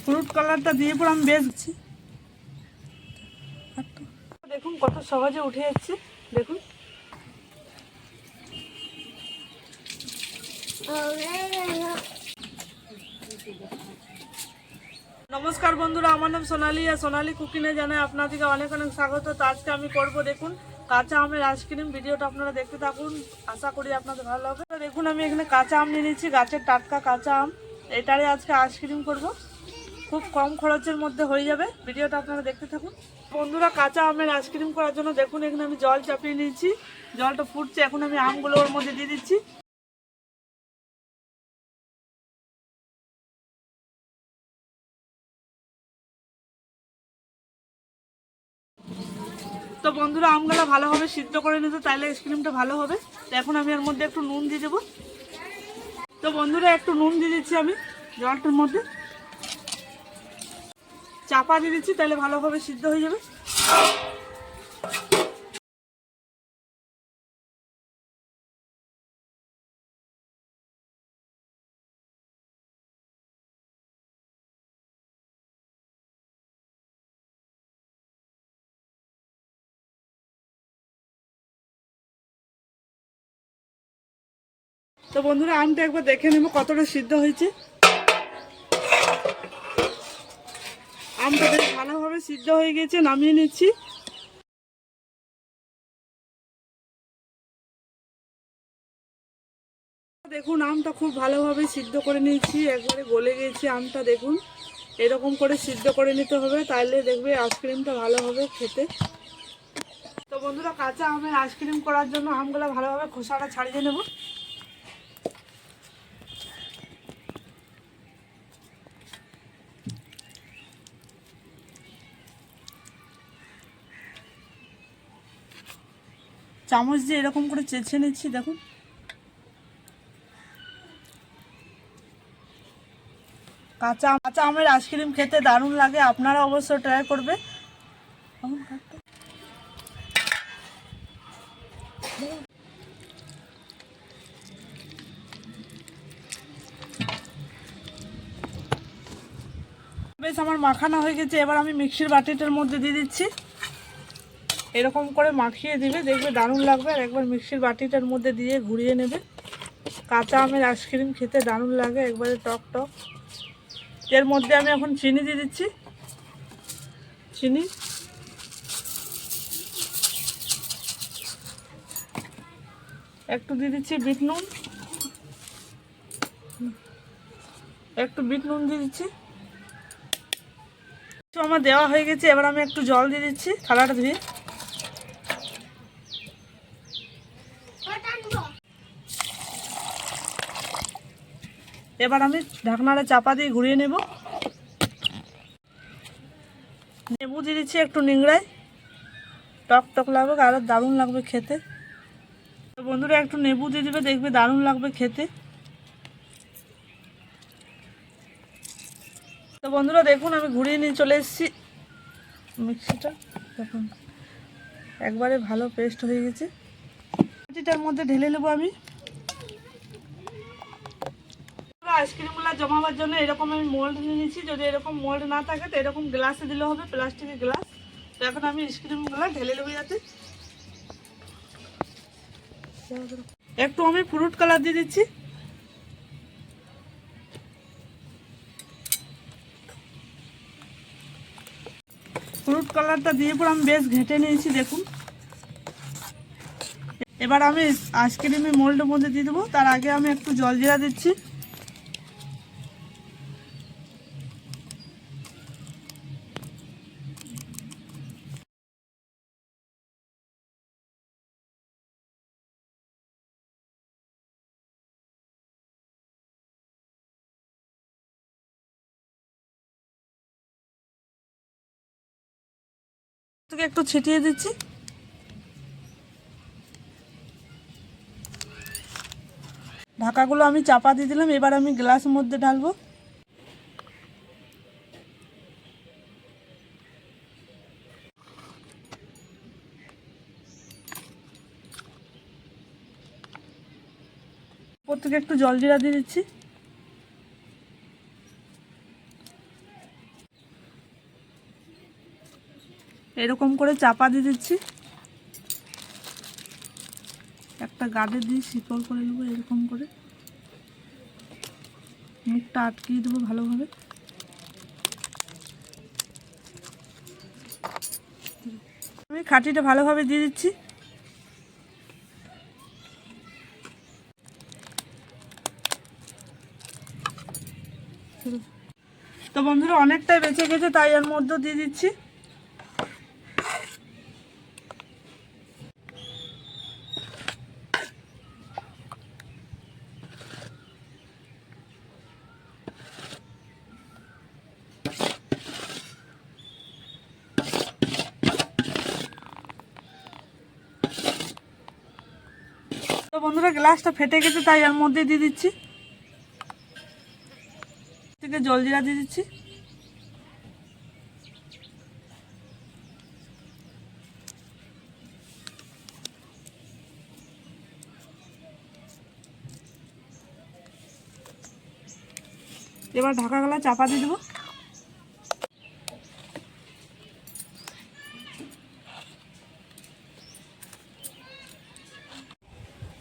Fruit কালারটা দিয়ে পর আমি বেশ দেখুন কত সহজে উঠে যাচ্ছে। দেখুন নমস্কার বন্ধুরা, আমার নাম সোনালি আর সোনালি কুকিংয়ে জানাই আপনাদেরকে অনেক অনেক স্বাগত। তো আজকে আমি করব দেখুন কাঁচা আমের আইসক্রিম। ভিডিওটা আপনারা দেখতে থাকুন, আশা করি আপনাদের ভালো লাগবে। তো দেখুন আমি এখানে কাঁচা আম নিয়ে নিচ্ছি, গাছের টাটকা কাঁচা আম। এটারে আজকে আইসক্রিম করব, খুব কম খরচের মধ্যে হয়ে যাবে। ভিডিওটা আপনারা দেখতে থাকুন বন্ধুরা। কাঁচা আমের আইসক্রিম করার জন্য দেখুন এখানে আমি জল চাপিয়ে নিয়েছি, জলটা ফুটছে। এখন আমি আমগুলো ওর মধ্যে দিয়ে দিচ্ছি। তো বন্ধুরা আমগুলো ভালোভাবে সিদ্ধ করে নিতে, তাইলে আইসক্রিমটা ভালো হবে। তো এখন আমি এর মধ্যে একটু নুন দিয়ে দেবো। তো বন্ধুরা একটু নুন দিয়ে দিচ্ছি আমি জলটার মধ্যে, চাপা দিয়ে দিচ্ছি, তাহলে ভালোভাবে সিদ্ধ হয়ে যাবে। তো বন্ধুরা আমটা একবার দেখে নেবো কতটা সিদ্ধ হয়েছে। আমটা বেশ ভালোভাবে সিদ্ধ হয়ে গেছে, নামিয়ে নিচ্ছি। দেখুন আমটা খুব ভালোভাবে সিদ্ধ করে নিয়েছি, একবারে গলে গেছে আমটা। দেখুন এরকম করে সিদ্ধ করে নিতে হবে, তাহলে দেখবে আইসক্রিমটা ভালো হবে খেতে। তো বন্ধুরা কাঁচা আমের আইসক্রিম করার জন্য আমগুলো ভালোভাবে খোসাটা ছাড়িয়ে নেব। চামচ দিয়ে এরকম করে চেঁচে নিচ্ছি। দেখুন কাঁচা আমের আইসক্রিম খেতে দারুণ লাগে, আপনারা অবশ্যই ট্রাই করবে। বেশ আমার মাখানো হয়ে গেছে, এবার আমি মিক্সির বাটিটার মধ্যে দিয়ে দিচ্ছি। এরকম করে মাখিয়ে দিবে, দেখবে দারুণ লাগবে। আর একবার মিক্সির বাটিটার মধ্যে দিয়ে ঘুরিয়ে নেবে। কাঁচা আমের আইসক্রিম খেতে দারুণ লাগে, একবারে টক টক। এর মধ্যে আমি এখন চিনি দিয়ে দিচ্ছি, চিনি। একটু দিয়ে দিচ্ছি বিট নুন, একটু বিট নুন দিয়ে দিচ্ছি। আমার দেওয়া হয়ে গেছে, এবার আমি একটু জল দিয়ে দিচ্ছি থালাটা ধুয়ে। এবার আমি ঢাকনাটা চাপা দিয়ে ঘুরিয়ে নেব। লেবু দিয়ে দিচ্ছি একটু নিংড়ায়, টক টক লাগবে, আরও দারুণ লাগবে খেতে। তো বন্ধুরা একটু লেবু দিয়ে দেবে, দেখবে দারুণ লাগবে খেতে। তো বন্ধুরা দেখুন আমি ঘুরিয়ে নিয়ে চলে এসেছি মিক্সিটা। দেখুন একবারে ভালো পেস্ট হয়ে গেছে। মিক্সিটার মধ্যে ঢেলে নেবো আমি। আইসক্রিমগুলো জমাবার জন্য এরকম আমি মোল্ড নিয়ে নিচ্ছি। যদি এরকম মোল্ড না থাকে তো এরকম গ্লাসে দিলে হবে, প্লাস্টিকের গ্লাস। তো এখন আমি আইসক্রিমগুলো ঢেলে নেবো যাতে। একটু আমি ফ্রুট কালার দিয়ে দিচ্ছি। ফ্রুট কালারটা দিয়ে পর আমি বেশ ঘেঁটে নিয়েছি। দেখুন এবার আমি আইসক্রিমের মোল্ডের মধ্যে দিয়ে দেবো। তার আগে আমি একটু জল জিরা দিচ্ছি। একটু ছিটিয়ে দিচ্ছি। ঢাকাগুলো আমি চাপা দিয়ে দিলাম। এবার আমি গ্লাসের মধ্যে ঢালবো। উপর থেকে একটু জল জিরা দিয়ে দিচ্ছি। এরকম করে চাপা দিয়ে দিচ্ছি, একটা গার্ডে দিয়ে শিকড় করে নেবো, এরকম করে মুখটা আটকিয়ে দেবো ভালোভাবে। আমি খাঁটিটা ভালোভাবে দিয়ে দিচ্ছি। তো বন্ধুরা অনেকটাই বেঁচে গেছে, তাই এর মধ্যে দিয়ে দিচ্ছি। তো বন্ধুরা গ্লাসটা ফেটে গেছে, তাই এর মধ্যে দিয়ে দিচ্ছি থেকে জলজিরা দিয়ে দিচ্ছি। এবার ঢাকা গলা চাপা দিয়ে দেবো।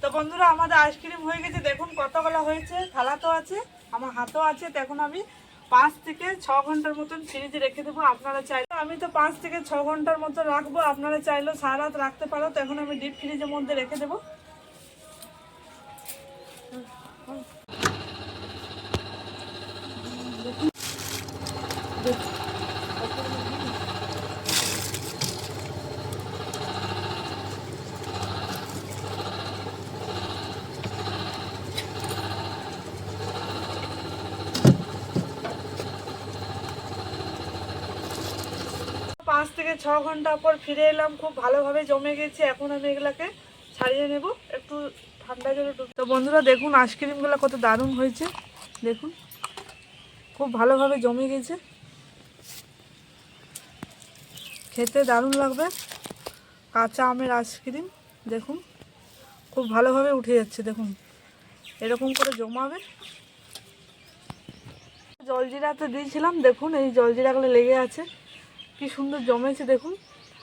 তো বন্ধুরা আমাদের আইসক্রিম হয়ে গেছে, দেখুন কতগুলো হয়েছে, থালাতেও আছে, আমার হাতেও আছে। তো এখন আমি 5 থেকে 6 ঘন্টার মতন ফ্রিজে রেখে দেবো। আপনারা চাইলে, আমি তো 5 থেকে 6 ঘন্টার মতো রাখবো, আপনারা চাইলেও সারা রাত রাখতে পারো। তো এখন আমি ডিপ ফ্রিজের মধ্যে রেখে দেবো। পাঁচ থেকে 6 ঘন্টা পর ফিরে এলাম, খুব ভালোভাবে জমে গেছে। এখন আমি এগুলাকে ছাড়িয়ে নেব, একটু ঠান্ডা জলে ডুব। তো বন্ধুরা দেখুন আইসক্রিমগুলো কত দারুণ হয়েছে, দেখুন খুব ভালোভাবে জমে গেছে, খেতে দারুণ লাগবে। কাঁচা আমের আইসক্রিম দেখুন খুব ভালোভাবে উঠে যাচ্ছে, দেখুন এরকম করে জমাবে। জলজিরাতে দিয়েছিলাম, দেখুন এই জলজিরাগুলো লেগে আছে, কি সুন্দর জমেছে দেখুন,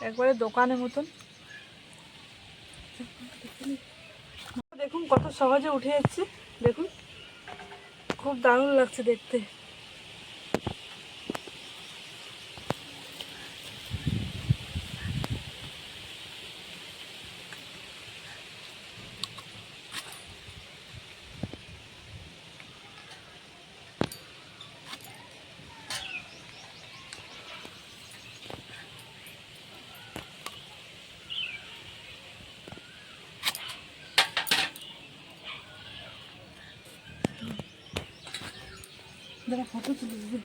একবারে দোকানের মতন। দেখুন কত সহজে উঠে যাচ্ছে, দেখুন খুব দারুণ লাগছে দেখতে। ফটো তুলে দেবে।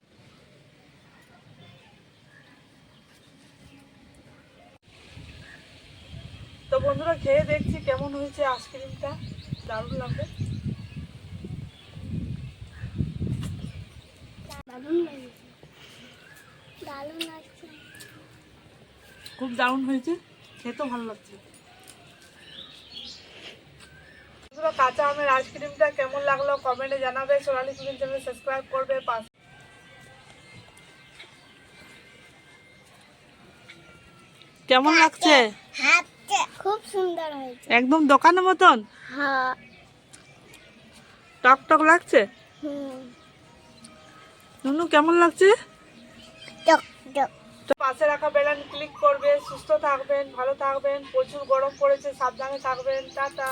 তো বন্ধুরা খেয়ে দেখছি কেমন হয়েছে আইসক্রিমটা, দারুণ লাগবে। খুব দারুণ হয়েছে, খেতেও ভালো লাগছে। কাঁচা আমের আইসক্রিমটা কেমন লাগলো কমেন্টে জানাবে। সোনালী কুকিং চ্যানেল সাবস্ক্রাইব করবে। কেমন লাগছে? খুব সুন্দর হয়েছে, একদম দোকানের মতন। হ্যাঁ টক টক লাগছে। নুনু কেমন লাগছে? টক টক। তো পাশে রাখা বেল ক্লিক করবে। সুস্থ থাকবেন, ভালো থাকবেন, প্রচুর গরম পড়েছে, সাবধানে থাকবেন, টাটা।